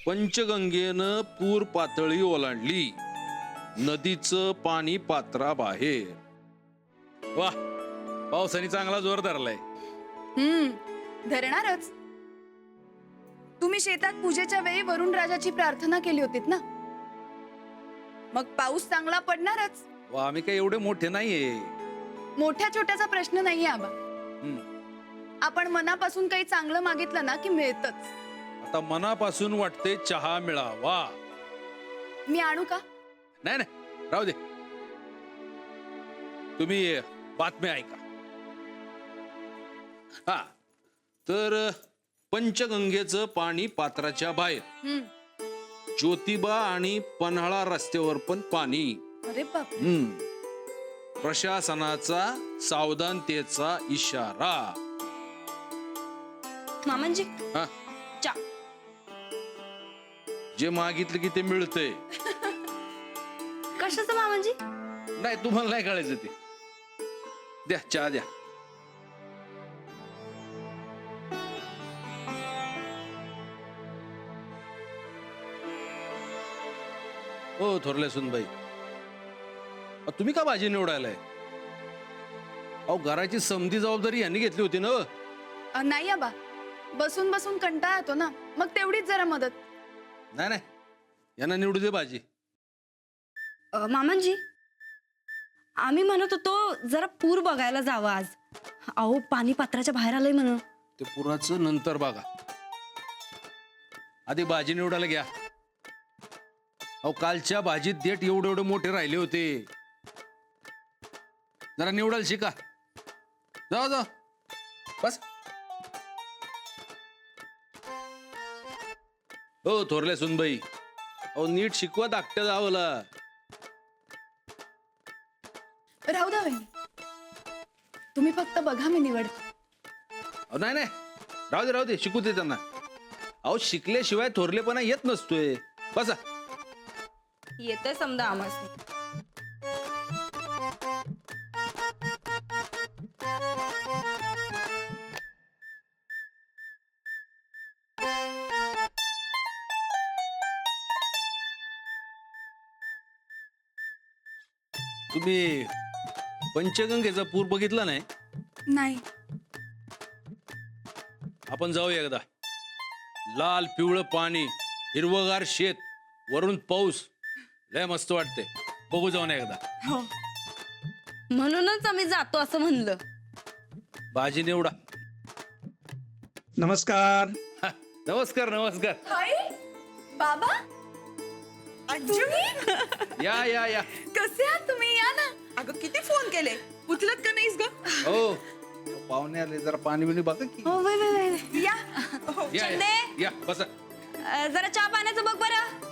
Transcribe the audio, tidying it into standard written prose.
पंचगंगेनं पूर पातळी ओलांडली, नदीचं पाणी पात्राबाहेर. वा, पावसाने चांगला जोर धरलाय. धरणारच. तुम्ही शेतात पूजेच्या वेळी वरुण राजाची प्रार्थना केली होतीत ना, मग पाऊस चांगला पडणारच. वा, आम्ही काही एवढे मोठे नाहीये. मोठ्या छोट्याचा प्रश्न नाहीये आबा. आपण मनापासून काही चांगलं मागितलं ना की मिळतच. आता मनापासून वाटते चहा मिळावा. मी आणू का? नाही नाही, राहू दे. तुम्ही बातम्या ऐका. हा, तर पंचगंगेचं पाणी पात्राच्या बाहेर, ज्योतिबा आणि पन्हाळा रस्त्यावर पण पाणी. अरे बाप. प्रशासनाचा सावधानतेचा इशारा. मामांजी हा, चा. जे मागितलं की ते मिळतंय. कशाचं मामांजी? नाही, तुम्हाला नाही कळायचं ते. द्या चहा द्या. हो थोरले सुनबाई, तुम्ही का भाजी निवडायलाय? अहो, घराची समधी जबाबदारी यांनी घेतली होती ना. नाही आबा, बसून बसून कंटाळा येतो ना, मग तेवढीच जरा मदत. नाही नाही, यांना निवडू दे भाजी. मामांजी, आम्ही म्हणत होतो जरा पूर बघायला जावं आज. अहो, पाणी पात्राच्या बाहेर आलंय म्हण. ते पुराचं नंतर बघा, आधी भाजी निवडायला घ्या. अहो, कालच्या भाजीत देठ एवढे एवढे मोठे राहिले होते. जरा निवडायला शिका. जाऊ जाऊ, बस. हो थोरल्या सुनबाई, अहो नीट शिकवा धाकट्या जावला. राहू द्या वहिनी, तुम्ही फक्त बघा, मी निवडते. अहो नाही नाही, राहू दे शिकू दे त्यांना. अहो, शिकल्याशिवाय थोरलेपणा येत नसतोय. बसा. येतोय समजा आम्हाला. तुम्ही पंचगंगेचा पूर बघितला नाही? नाही. आपण जाऊ एकदा. लाल पिवळं पाणी, हिरवगार शेत, वरून पाऊस, लय मस्त वाटते. बघू जाऊन एकदा. हो. म्हणूनच आम्ही जातो असं म्हणलं. भाजी निवडा. नमस्कार. हा, नमस्कार नमस्कार. हाय बाबा, या या या. कसे आहात तुम्ही? या ना. अगं किती फोन केले, उचलत का नाहीस ग? हो, पाहुणे आले, जरा पाणी बिणी बघा की. हो, वय, वय, वय. या. या चंदे. या, बसा. जरा चहा पाण्याचं बघ बरं.